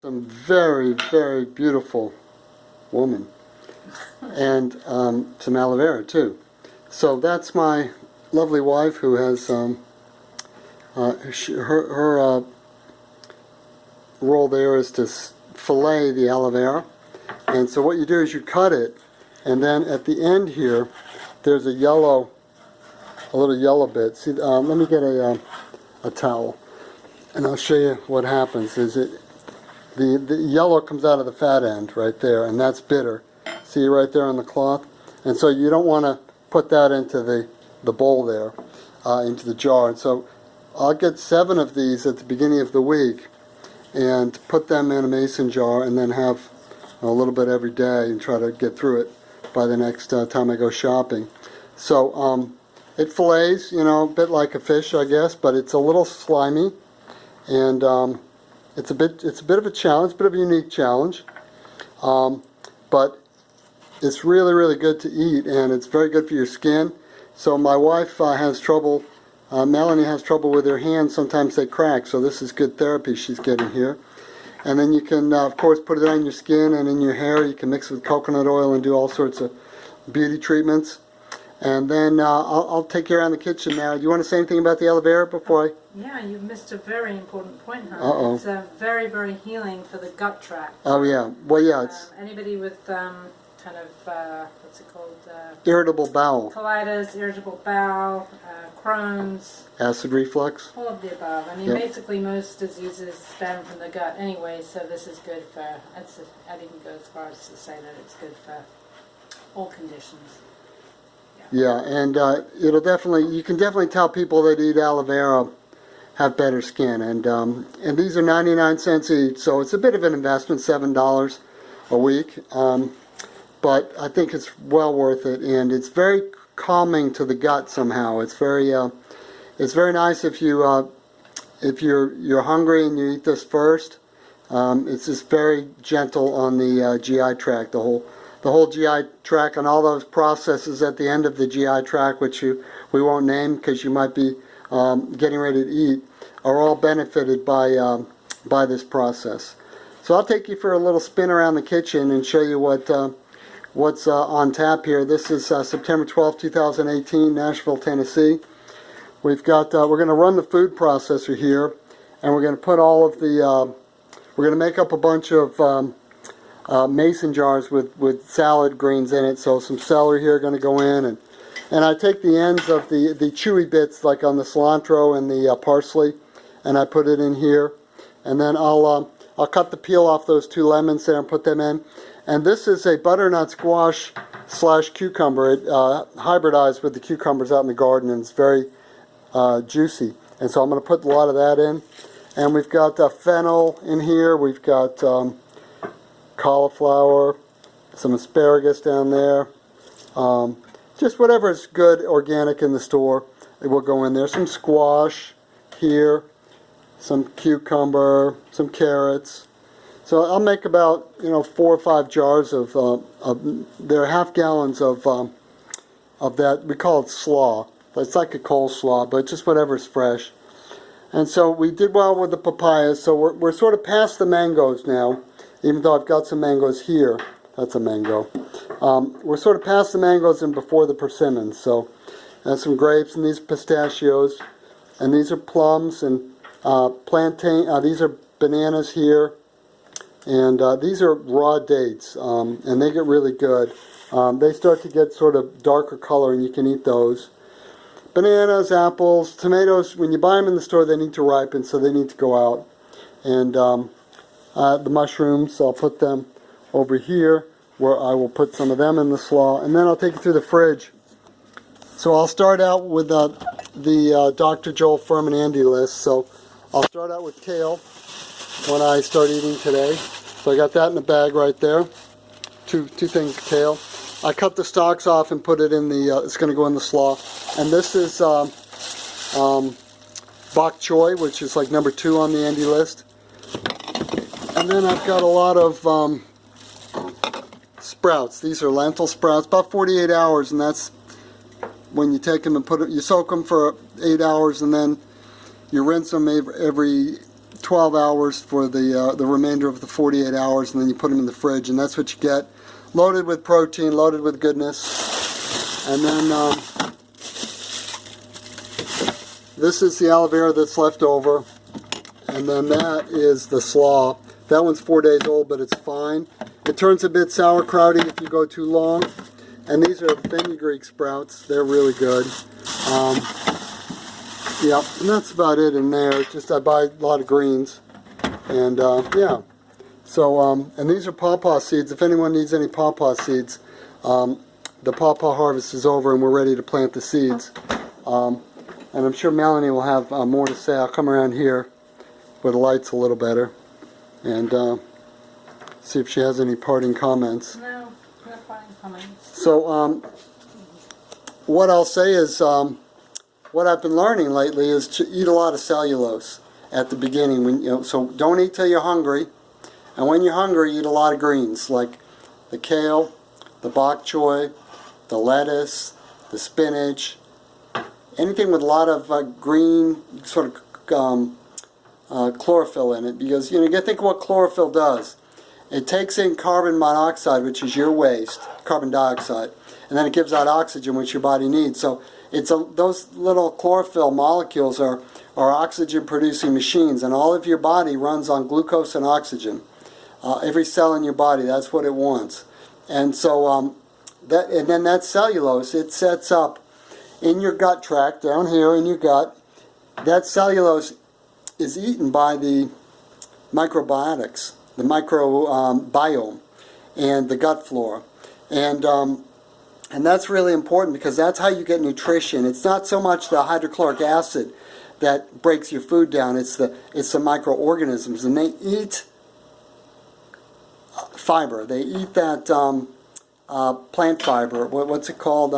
Some very, very beautiful woman. And some aloe vera too. So that's my lovely wife who has her role there is to fillet the aloe vera. And so what you do is you cut it, and then at the end here there's a little yellow bit. See, let me get a towel, and I'll show you what happens. The yellow comes out of the fat end right there, and that's bitter. See right there on the cloth? And so you don't want to put that into the bowl there, into the jar. And so I'll get 7 of these at the beginning of the week and put them in a mason jar, and then have a little bit every day and try to get through it by the next time I go shopping. So it fillets, you know, a bit like a fish, I guess, but it's a little slimy, and it's a bit of a challenge, a bit of a unique challenge, but it's really, really good to eat, and it's very good for your skin. So my wife has trouble, Melanie has trouble with her hands. Sometimes they crack, so this is good therapy she's getting here. And then you can, of course, put it on your skin and in your hair. You can mix it with coconut oil and do all sorts of beauty treatments. And then I'll take you around the kitchen now. Do you want to say anything about the aloe vera before I... Yeah, you've missed a very important point, huh? Uh-oh. It's very, very healing for the gut tract. Oh, yeah. Well, yeah, it's... anybody with kind of, what's it called? irritable bowel. Colitis, irritable bowel, Crohn's. Acid reflux. All of the above. I mean, Yep. basically most diseases stem from the gut anyway, so this is good for, I'd even go as far as to say that it's good for all conditions. Yeah, and it'll definitely, you can definitely tell people that eat aloe vera have better skin, and these are 99 cents each, so it's a bit of an investment, $7 a week, but I think it's well worth it, and it's very calming to the gut somehow. It's very nice if you're hungry and you eat this first. It's just very gentle on the GI tract, the whole GI tract, and all those processes at the end of the GI tract, which we won't name because you might be getting ready to eat, are all benefited by this process. So I'll take you for a little spin around the kitchen and show you what's on tap here. This is September 12, 2018, Nashville, Tennessee. We've got we're going to run the food processor here, and we're going to put all of the we're going to make up a bunch of mason jars with salad greens in it. So some celery here going to go in, and I take the ends of the chewy bits like on the cilantro and the parsley, and I put it in here, and then I'll cut the peel off those 2 lemons there and put them in. And this is a butternut squash / cucumber. It hybridized with the cucumbers out in the garden, and it's very juicy. And so I'm going to put a lot of that in. And we've got fennel in here. We've got cauliflower, some asparagus down there. Just whatever is good organic in the store, it will go in there. Some squash here, some cucumber, some carrots. So I'll make about 4 or 5 jars of they're half gallons of that. We call it slaw. It's like a coleslaw, but just whatever's fresh. And so we did well with the papayas. So we're sort of past the mangoes now, even though I've got some mangoes here. That's a mango. We're sort of past the mangoes and before the persimmons. So and some grapes, and these are pistachios, and these are plums and plantain. These are bananas here. And these are raw dates, and they get really good. They start to get sort of darker color, and you can eat those. Bananas, apples, tomatoes, when you buy them in the store, they need to ripen, so they need to go out. And the mushrooms, I'll put them over here, where I will put some of them in the slaw. And then I'll take it through the fridge. So I'll start out with the Dr. Joel Fuhrman Andy list. So I'll start out with kale when I start eating today. So I got that in the bag right there. Two things of kale. I cut the stalks off and put it in the, it's going to go in the slaw. And this is bok choy, which is like number 2 on the Andy list. And then I've got a lot of sprouts. These are lentil sprouts, about 48 hours, and that's when you take them and you soak them for 8 hours, and then you rinse them every 12 hours for the remainder of the 48 hours, and then you put them in the fridge, and that's what you get. Loaded with protein, loaded with goodness. And then this is the aloe vera that's left over, and then that is the slaw. That one's 4 days old, but it's fine. It turns a bit sauerkrauty if you go too long. And these are fenugreek sprouts. They're really good. Yeah, and that's about it in there. It's just I buy a lot of greens. And yeah. So, and these are pawpaw seeds. If anyone needs any pawpaw seeds, the pawpaw harvest is over and we're ready to plant the seeds. And I'm sure Melanie will have more to say. I'll come around here where the light's a little better and see if she has any parting comments. No parting comments. So, what I'll say is, what I've been learning lately is to eat a lot of cellulose at the beginning. When so don't eat till you're hungry, and when you're hungry, eat a lot of greens like the kale, the bok choy, the lettuce, the spinach, anything with a lot of green sort of chlorophyll in it. Because you gotta think what chlorophyll does. It takes in carbon monoxide, which is your waste, carbon dioxide, and then it gives out oxygen, which your body needs. So it's those little chlorophyll molecules are oxygen-producing machines, and all of your body runs on glucose and oxygen. Every cell in your body, that's what it wants. And so and then that cellulose, it sets up in your gut tract, down here in your gut. That cellulose is eaten by the microbiotics, the microbiome, and the gut flora. And that's really important because that's how you get nutrition. It's not so much the hydrochloric acid that breaks your food down. It's the microorganisms, and they eat fiber. They eat that plant fiber. What's it called?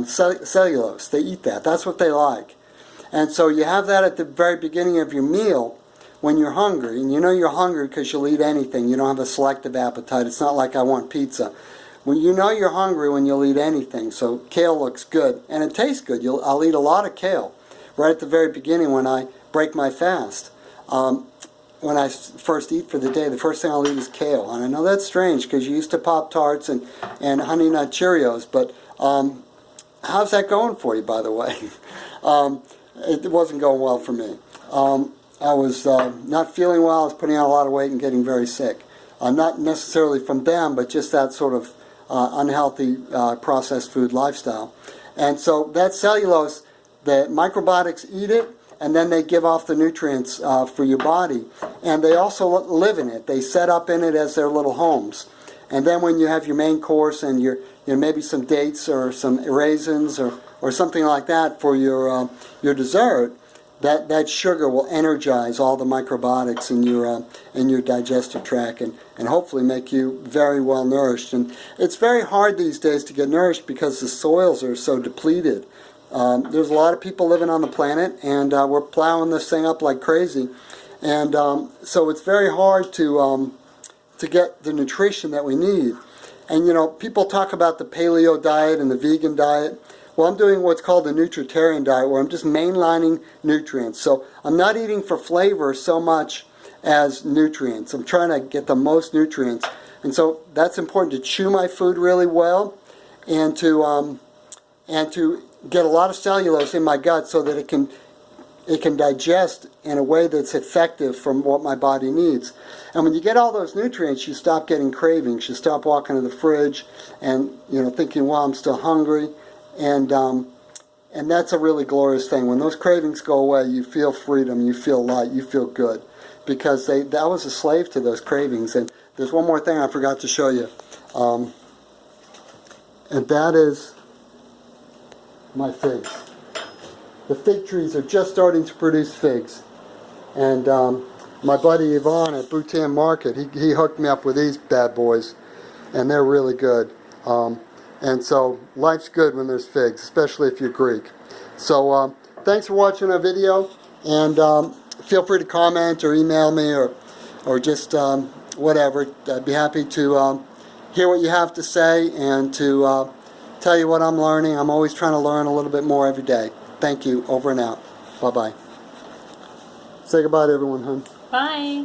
Cellulose. They eat that. That's what they like. And so you have that at the very beginning of your meal when you're hungry. And you know you're hungry because you'll eat anything. You don't have a selective appetite. It's not like I want pizza. When you know you're hungry when you'll eat anything. So kale looks good. And it tastes good. I'll eat a lot of kale right at the very beginning when I break my fast. When I first eat for the day, the first thing I'll eat is kale. And I know that's strange because you used to Pop-Tarts and Honey Nut Cheerios. But how's that going for you, by the way? It wasn't going well for me. I was not feeling well. I was putting on a lot of weight and getting very sick. Not necessarily from them, but just that sort of unhealthy processed food lifestyle. And so that cellulose, the microbiotics eat it, and then they give off the nutrients for your body. And they also live in it. They set up in it as their little homes. And then when you have your main course and maybe some dates or some raisins or something like that for your dessert, that sugar will energize all the microbiotics in your digestive tract and hopefully make you very well nourished. And it's very hard these days to get nourished because the soils are so depleted. There's a lot of people living on the planet, and we're plowing this thing up like crazy. And so it's very hard to get the nutrition that we need. And people talk about the paleo diet and the vegan diet. Well, I'm doing what's called the nutritarian diet, where I'm just mainlining nutrients. So I'm not eating for flavor so much as nutrients. I'm trying to get the most nutrients. And so that's important, to chew my food really well and to get a lot of cellulose in my gut so that it can digest in a way that's effective from what my body needs. And when you get all those nutrients, you stop getting cravings. You stop walking to the fridge and thinking, well, I'm still hungry. And that's a really glorious thing. When those cravings go away, you feel freedom, you feel light, you feel good. Because I was a slave to those cravings. And there's one more thing I forgot to show you. And that is my figs. The fig trees are just starting to produce figs. And my buddy Yvonne at Bhutan Market, he hooked me up with these bad boys. And they're really good. And so life's good when there's figs, especially if you're Greek. So thanks for watching our video, and feel free to comment or email me or just whatever. I'd be happy to hear what you have to say and to tell you what I'm learning. I'm always trying to learn a little bit more every day. Thank you. Over and out. Bye-bye. Say goodbye to everyone, hon. Bye.